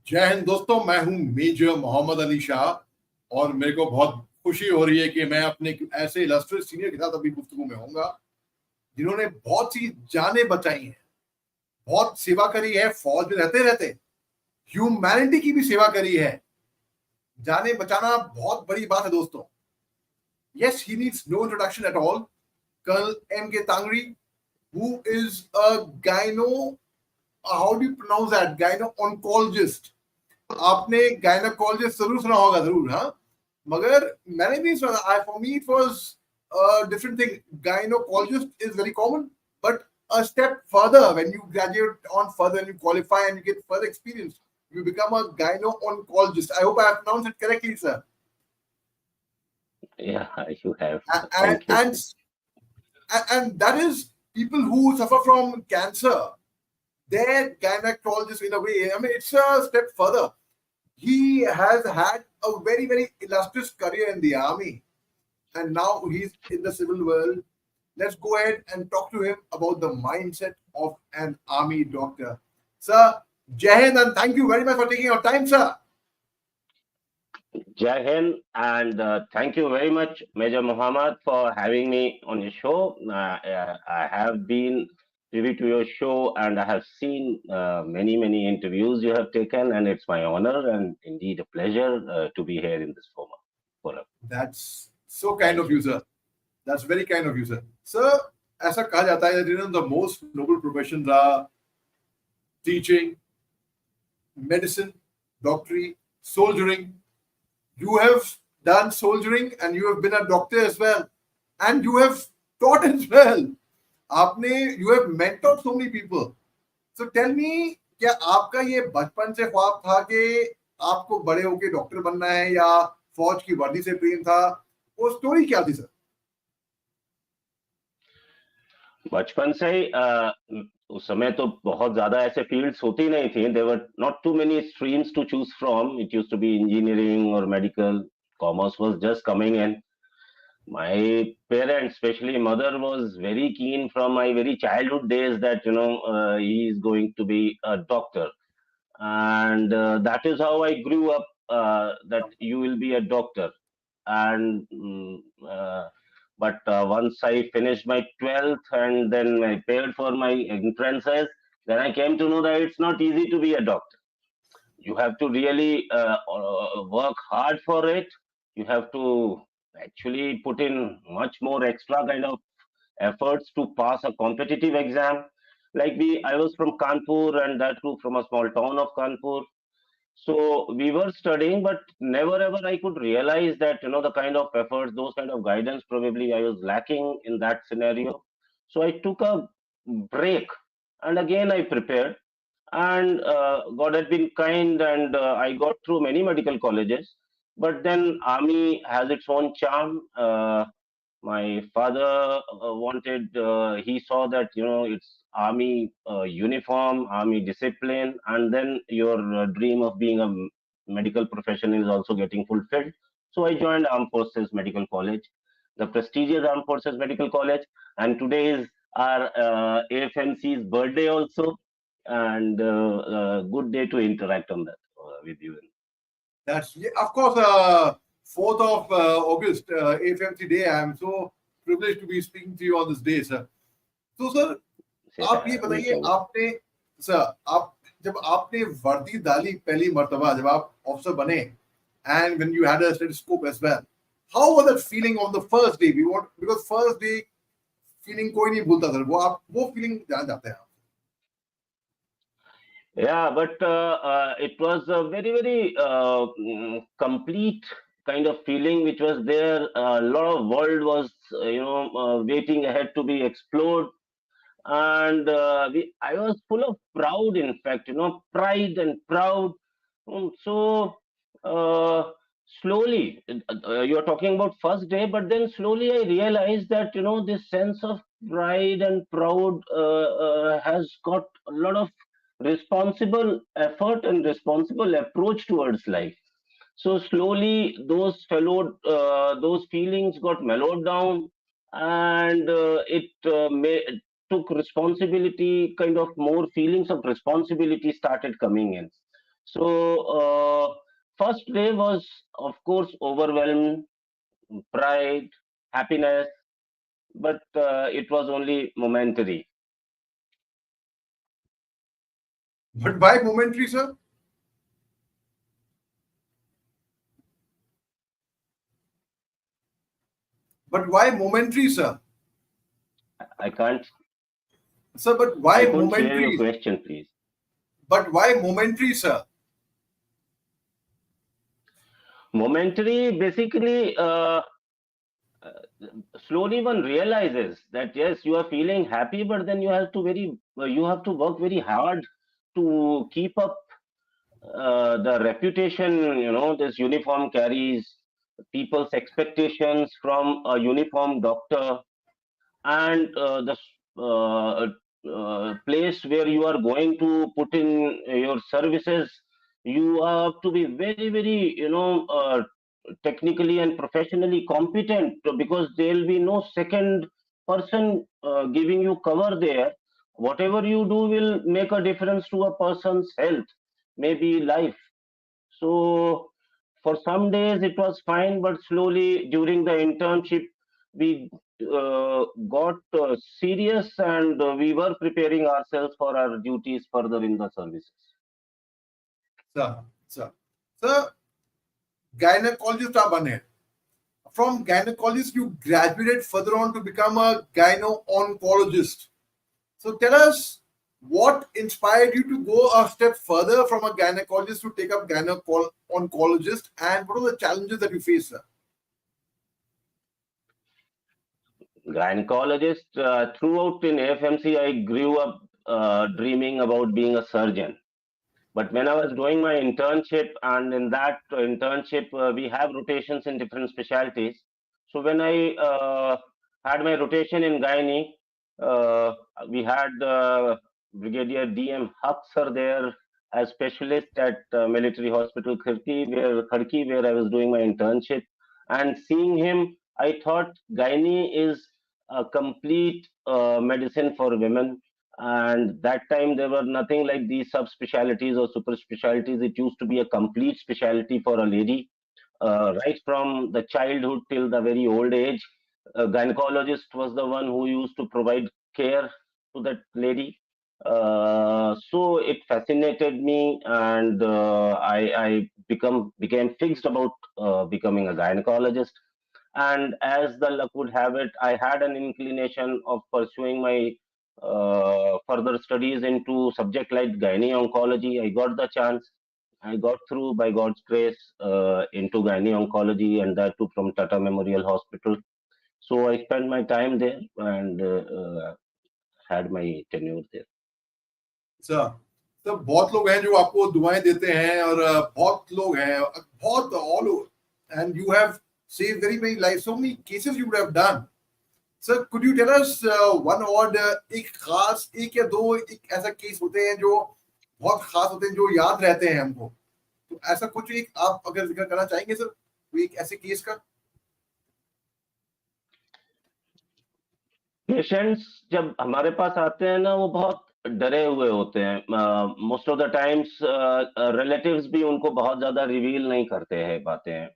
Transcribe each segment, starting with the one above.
जय हिंद दोस्तों, मैं हूं मेजर मोहम्मद अली शाह और मेरे को बहुत खुशी हो रही है कि मैं अपने ऐसे इलस्ट्रियस सीनियर के साथ अभी गुफ्तगू में होऊंगा जिन्होंने बहुत सी जानें बचाई हैं, बहुत सेवा करी है, फौज में रहते रहते ह्यूमैनिटी की भी सेवा करी है। जानें बचाना बहुत बड़ी बात है दोस्तों। Yes, he needs no introduction at all. Colonel M.K. Tangri, who is a gyno, how do you pronounce that, gyno oncologist। आपने गायनोकोलॉजिस्ट जरूर सुना होगा, जरूर, हाँ, मगर मैंने नहीं सुना। I for me it was different thing. Gynaecologist is very common, but a step further, when you graduate on further and you qualify and you get further experience, you become a gyno-oncologist. I hope I have pronounced it correctly, sir. Yeah, you have. And, Thank you. and that is people who suffer from cancer. Their gynecologist, in a way, I mean, it's a step further. He has had a very, very illustrious career in the army, and now he's in the civil world. Let's go ahead and talk to him about the mindset of an army doctor. Sir, Jai Hind, and thank you very much for taking your time, sir. Jai Hind, and thank you very much, Major Mohammed, for having me on your show. I have been privy to your show, and I have seen many, many interviews you have taken, and it's my honor and indeed a pleasure to be here in this forum. That's so kind of you, sir. That's very kind of you, sir. Sir, ऐसा कहा जाता है that the most noble professions are teaching, medicine, doctorate, soldiering. You have done soldiering and you have been a doctor as well, and you have taught as well. You have mentored so many people. So tell me, क्या आपका ये बचपन से ख्वाब था कि आपको बड़े होके डॉक्टर बनना है या फौज की वर्दी से प्रेम था? वो स्टोरी क्या थी सर? बचपन से ही उस समय तो बहुत ज्यादा ऐसे फील्ड्स होती नहीं थी. There were not too many streams to choose from. It used to be engineering और medical. Commerce was just coming in. My parents, especially mother, was very keen from my very childhood days that he is going to be a doctor, and that is how I grew up. That you will be a doctor, and but once I finished my 12th and then I paid for my entrances, then I came to know that it's not easy to be a doctor. You have to really work hard for it. You have to actually put in much more extra kind of efforts to pass a competitive exam. Like I was from Kanpur, and that too from a small town of Kanpur. So we were studying, but never ever I could realize that the kind of efforts, those kind of guidance, probably I was lacking in that scenario. So I took a break, and again I prepared, and God had been kind, and I got through many medical colleges. But then army has its own charm. My father wanted, he saw that it's army uniform, army discipline, and then your dream of being a medical profession is also getting fulfilled. So I joined Armed Forces Medical College, the prestigious Armed Forces Medical College, and today is our AFMC's birthday also, and good day to interact on that with you. That's, yeah, of course, 4th of August, AFMC Day. I am so privileged to be speaking to you on this day, sir. So, sir, आप ये बताइए, आप जब आपने वर्दी डाली पहली मर्तबा, जब आप ऑफिसर बने, and when you had a stethoscope as well, how was that feeling on the first day? Because first day feeling कोई नहीं भूलता सर, वो feeling जान जाते हैं आप. Yeah, but it was a very, very complete kind of feeling which was there. A lot of world was, waiting ahead to be explored, and I was full of proud. In fact, pride and proud. So slowly, you're talking about first day, but then slowly I realized that this sense of pride and proud has got a lot of responsible effort and responsible approach towards life. So slowly those feelings got mellowed down, and it took responsibility, kind of more feelings of responsibility started coming in. So first day was, of course, overwhelmed, pride, happiness, but it was only momentary. But why momentary, sir? But why momentary, sir? I can't. Sir, but why I couldn't hear your momentary? question, please. But why momentary, sir? Momentary, basically, slowly one realizes that yes, you are feeling happy, but then you have to work very hard to keep up the reputation. This uniform carries, people's expectations from a uniform doctor, and the place where you are going to put in your services, you have to be very, very, technically and professionally competent, because there will be no second person giving you cover there. Whatever you do will make a difference to a person's health, maybe life. So for some days it was fine, but slowly during the internship we got serious, and we were preparing ourselves for our duties further in the services. Sir, sir, sir, gynecologist आप बने. From gynecologist, you graduated further on to become a gyno-oncologist. So tell us what inspired you to go a step further from a gynecologist to take up gyno-oncologist, and what are the challenges that you face, sir? Gynecologist, throughout in AFMC, I grew up dreaming about being a surgeon. But when I was doing my internship, and in that internship, we have rotations in different specialties. So when I had my rotation in gynae, uh, we had Brigadier DM Haq sir there as specialist at Military Hospital Kharki, where I was doing my internship. And seeing him, I thought gynae is a complete medicine for women, and that time there were nothing like these subspecialties or super specialties. It used to be a complete specialty for a lady, right from the childhood till the very old age. A gynecologist was the one who used to provide care to that lady. So it fascinated me, and I became fixed about becoming a gynecologist. And as the luck would have it, I had an inclination of pursuing my further studies into subject like gynae oncology. I got the chance. I got through by God's grace into gynae oncology, and that too from Tata Memorial Hospital. So I spent my time there, and had my tenure there. Sir, sir बहुत लोग हैं जो आपको दुआएं देते हैं, और बहुत लोग हैं, बहुत all over, and you have saved very many lives, so many cases you would have done. Sir, could you tell us one odd, एक खास, एक या दो एक ऐसा केस होते हैं जो बहुत खास होते हैं, जो याद रहते हैं हमको, तो ऐसा कुछ एक आप अगर जिक्र करना चाहेंगे सर, कोई एक ऐसे केस का? पेशेंट्स जब हमारे पास आते हैं ना, वो बहुत डरे हुए होते हैं. Most of the times relatives भी उनको बहुत ज्यादा रिवील नहीं करते हैं बातें.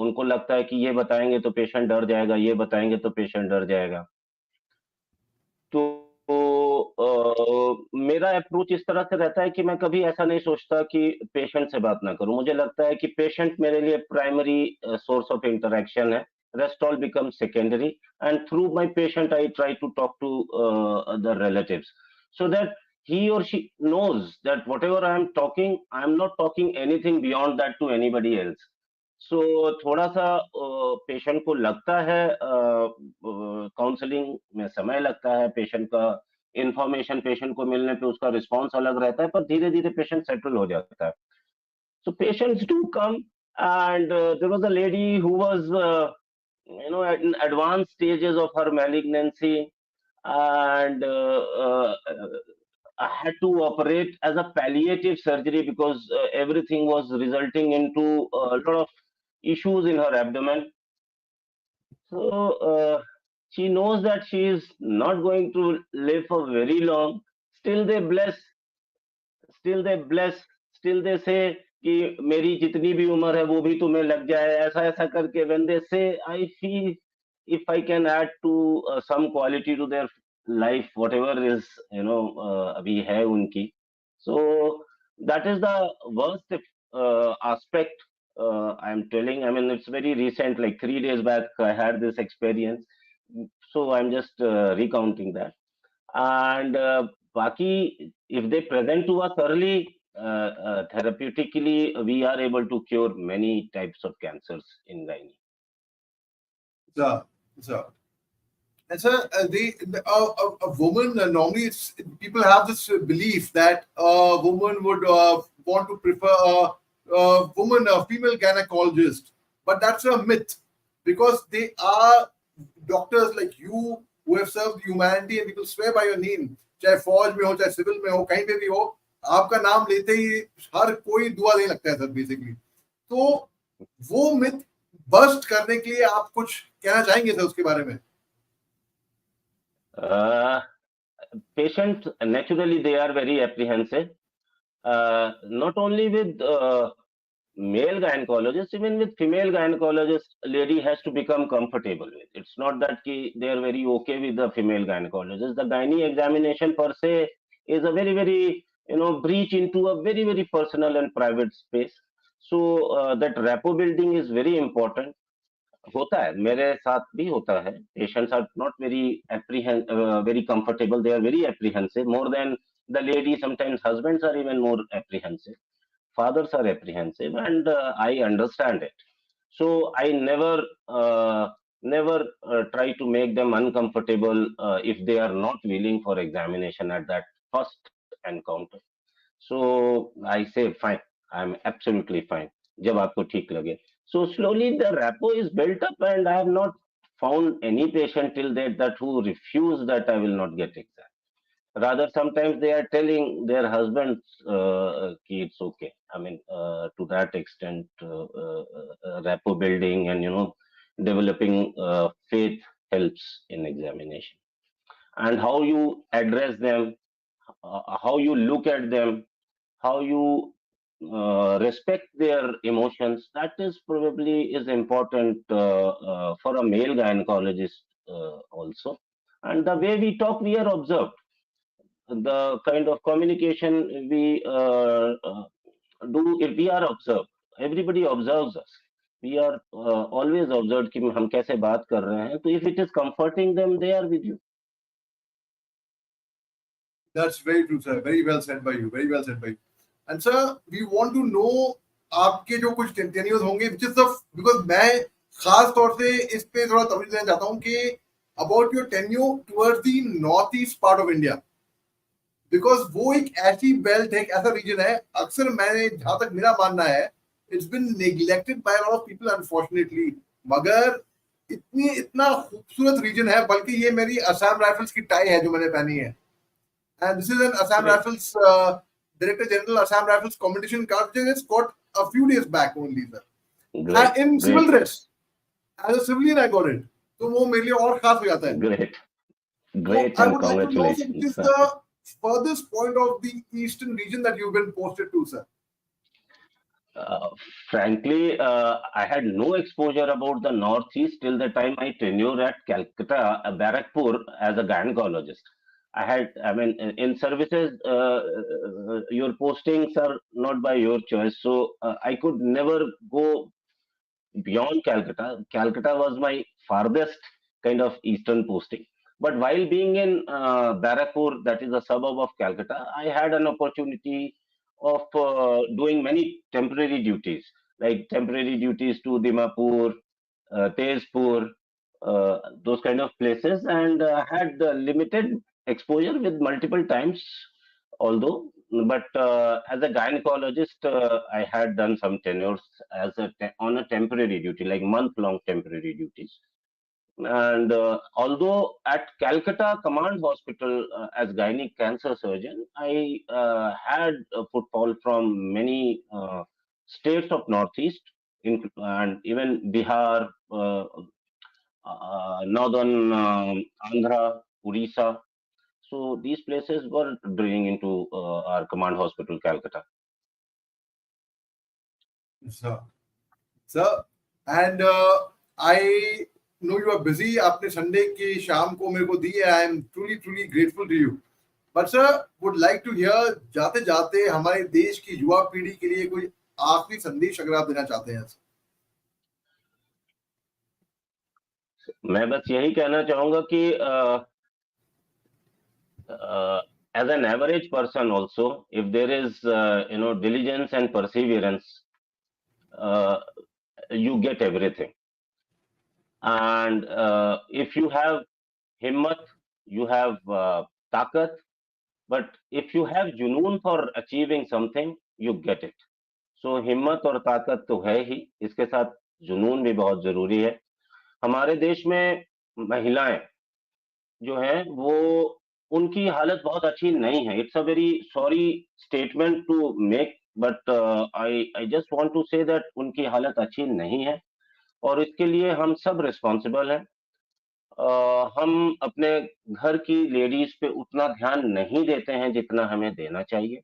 उनको लगता है कि ये बताएंगे तो पेशेंट डर जाएगा, ये बताएंगे तो पेशेंट डर जाएगा. तो मेरा अप्रोच इस तरह से रहता है कि मैं कभी ऐसा नहीं सोचता कि पेशेंट से बात ना करूं. मुझे लगता है कि पेशेंट मेरे लिए प्राइमरी सोर्स ऑफ इंटरेक्शन है. Rest all becomes secondary, and through my patient I try to talk to the relatives, so that he or she knows that whatever I am talking, I am not talking anything beyond that to anybody else. सो थोड़ा सा patient को लगता है, counselling में समय लगता है, patient का इंफॉर्मेशन पेशेंट को मिलने पे उसका रिस्पॉन्स अलग रहता है, पर धीरे धीरे पेशेंट सेटल हो जाता है. So patients do come, and there was a lady who was, in advanced stages of her malignancy, and I had to operate as a palliative surgery because everything was resulting into a lot of issues in her abdomen. So she knows that she is not going to live for very long. Still they bless, still they bless, still they say कि मेरी जितनी भी उम्र है वो भी तुम्हें लग जाए, ऐसा ऐसा करके when they say, I feel if I can add to some quality to their life, whatever is अभी है उनकी, so that is the worst aspect. I am telling, I mean, it's very recent, like 3 days back I had this experience, so I'm just recounting that. And Baki, if they present to us early, therapeutically, we are able to cure many types of cancers in gynae. So, so. And so, a woman normally, people have this belief that a woman would want to prefer a woman, a female gynecologist, but that's a myth because they are doctors like you who have served humanity and people swear by your name. चाहे फौज में हो, चाहे civil में हो, कहीं पे भी हो, आपका नाम लेते ही हर कोई दुआ देने लगता है सर बेसिकली. तो वो मिथ बस्ट करने के लिए आप कुछ कहना चाहेंगे सर उसके बारे में? Patients, naturally, they are very apprehensive. Not only with male gynecologists, even with female gynecologists, lady has to become comfortable with. It's not that they are very okay with the female gynecologist. The gynae examination per se is a very, very, breach into a very, very personal and private space. So that rapport building is very important. होता है, मेरे साथ भी होता है. Patients are not very comfortable. They are very apprehensive, more than the lady. Sometimes husbands are even more apprehensive. Fathers are apprehensive, and I understand it. So I never try to make them uncomfortable if they are not willing for examination at that first encounter. So I say, fine, I'm absolutely fine. जब आपको ठीक लगे. So slowly the rapport is built up, and I have not found any patient till date that who refuse that I will not get exam. Rather, sometimes they are telling their husbands ki it's okay. I mean, to that extent, rapport building and developing faith helps in examination. And how you address them, how you look at them, how you respect their emotions, that is probably is important for a male gynecologist also. And the way we talk, we are observed. The kind of communication we do, if we are observed, everybody observes us. We are always observed कि हम कैसे बात कर रहे हैं. So if it is comforting them, they are with you. That's very true, sir. Very well said by you. Very well said by you. And sir, we want to know आपके जो कुछ टेन्योर्स होंगे, which is the because मैं खास तौर से इस पे थोड़ा तवज्जो देना चाहता हूँ कि about your tenure towards the northeast part of India. Because वो एक ऐसी बेल्ट है, एक ऐसा रीजन है, अक्सर मैंने जहां तक मेरा मानना है, it's been neglected by lot of people unfortunately. मगर इतना खूबसूरत रीजन है, बल्कि ये मेरी असम राइफल्स की टाई है जो मैंने पहनी है. And this is an Assam rifles director general Assam rifles competition card which just got a few days back only, sir. In civil dress, as a civilian I got it. तो वो मेरे लिए और खास हो जाता है. Great. So I would like to know, sir, which is the furthest point of the eastern region that you've been posted to, sir? Frankly, I had no exposure about the Northeast till the time I tenure at Calcutta, Barakpur, as a gynecologist. I mean, in services, your postings are not by your choice. So I could never go beyond Calcutta. Calcutta was my farthest kind of eastern posting. But while being in Barakpur, that is a suburb of Calcutta, I had an opportunity of doing many temporary duties, like temporary duties to Dimapur, Tezpur, those kind of places, and had limited exposure with multiple times, although. But as a gynecologist, I had done some tenures on a temporary duty, like month-long temporary duties. And although at Calcutta Command Hospital as gynae cancer surgeon, I had a footfall from many states of Northeast, and even Bihar, northern Andhra, Orissa. So these places were drilling into our command hospital, Calcutta. Sir, and I know you are busy. आपने Sunday की शाम को मेरे को दी है. I am truly grateful to you. But sir, would like to hear जाते जाते हमारे देश की युवा पीढ़ी के लिए कोई आखिरी संदेश अगर आप देना चाहते हैं. मैं बस यही कहना चाहूंगा कि as an average person also, if there is diligence and perseverance, you get everything. And if you have himmat, you have takat, but if you have junoon for achieving something, you get it. So हिम्मत और ताकत तो है ही, इसके साथ जुनून भी बहुत जरूरी है. हमारे देश में महिलाएं जो हैं वो उनकी हालत बहुत अच्छी नहीं है. It's a very sorry statement to make, but I just want to say that उनकी हालत अच्छी नहीं है और इसके लिए हम सब रिस्पॉन्सिबल हैं. हम अपने घर की लेडीज पे उतना ध्यान नहीं देते हैं जितना हमें देना चाहिए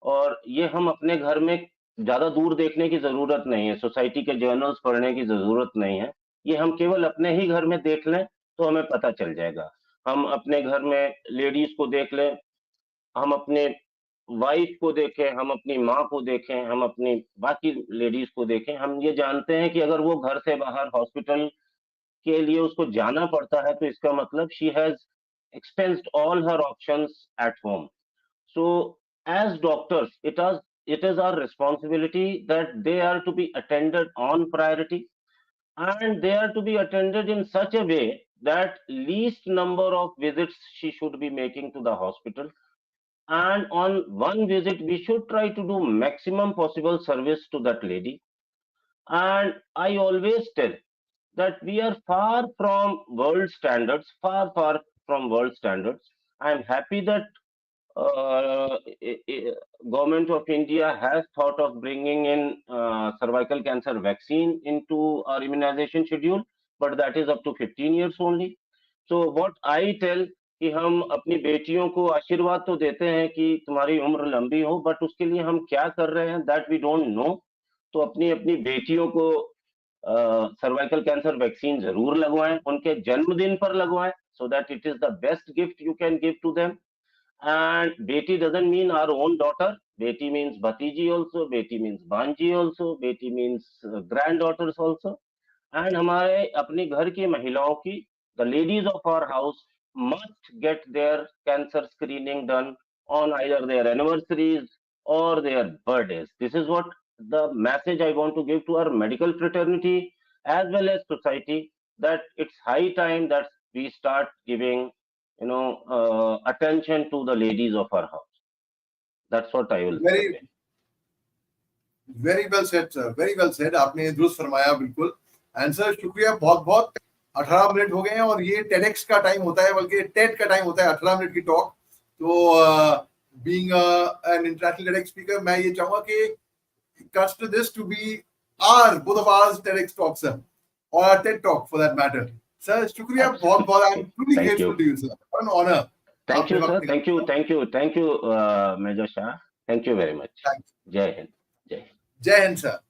और ये हम अपने घर में ज्यादा दूर देखने की जरूरत नहीं है, सोसाइटी के जर्नल्स पढ़ने की जरूरत नहीं है. ये हम केवल अपने ही घर में देख लें तो हमें पता चल जाएगा. हम अपने घर में लेडीज को देख लें, हम अपने वाइफ को देखें, हम अपनी माँ को देखें, हम अपनी बाकी लेडीज को देखें, हम ये जानते हैं कि अगर वो घर से बाहर हॉस्पिटल के लिए उसको जाना पड़ता है तो इसका मतलब she has expended all her options at home. So as doctors, it is our responsibility that they are to be attended on priority and they are to be attended in such a way that least number of visits she should be making to the hospital, and on one visit we should try to do maximum possible service to that lady. And I always tell that we are far from world standards, far from world standards. I am happy that government of India has thought of bringing in cervical cancer vaccine into our immunization schedule, but that is up to 15 years only. So what I tell कि हम अपनी बेटियों को आशीर्वाद तो देते हैं कि तुम्हारी उम्र लंबी हो, बट उसके लिए हम क्या कर रहे हैं दैट वी डोंट नो. तो अपनी अपनी बेटियों को सर्वाइकल कैंसर वैक्सीन जरूर लगवाएं, उनके जन्मदिन पर लगवाएं, so that it is the best gift you can give to them. And Beti doesn't mean our own daughter. Beti means Bhatiji also. Beti means Banji also. Beti means granddaughters also. And हमारे अपने घर की महिलाओं की, the ladies of our house must get their cancer screening done on either their anniversaries or their birthdays. This is what the message I want to give to our medical fraternity as well as society, that it's high time that we start giving attention to the ladies of our house. That's what I will say. Very well said, sir. Very well said. आपने दुरुस्त फरमाया बिल्कुल. And sir शुक्रिया बहुत बहुत. 18 minute हो गए हैं और ये TEDx का टाइम होता है, बल्कि TED का टाइम होता है 18 मिनट की टॉक. तो being an international TEDx speaker, मैं ये चाहूंगा कि consider this to be both of ours TEDx talk, sir, or TED talk for that matter. Sir, शुक्रिया बहुत बहुत. I'm truly grateful to you, sir. What an honor. Thank you, sir. Thank you, Major Shah. Thank you very much. Thanks. Jai Hind. Jai Hind, sir.